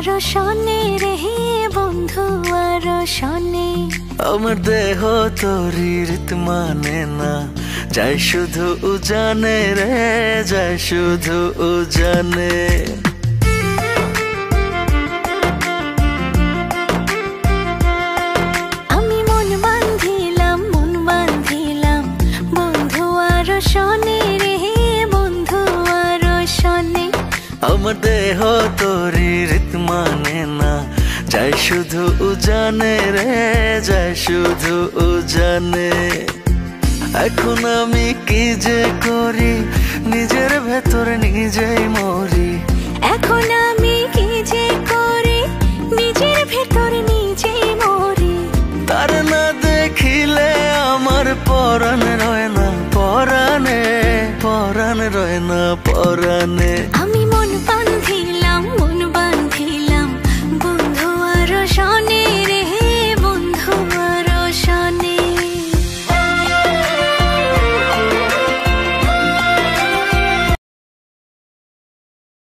আরো শনে রে বন্ধু আরো শনে। আমার দেহ তোরি রীত মানে না, যাই শুধু উজানে রে, যাই শুধু উজানে। আমি মন বান্ধিলাম বন্ধু আরো শনে রে বন্ধু আরো শনে। আমার দেহ তোরি রীত মানে না, যাই শুধু উজানে রে, যাই শুধু উজানে। এখন আমি কি যে করি, নিজের ভেতর নিজেই মরি। এখন আমি কি যে করি, নিজের ভেতর নিজেই মরি। তার না দেখিলে আমার পরাণ রয় না পরাণে, পরাণ রয় না পরাণে। আমি মন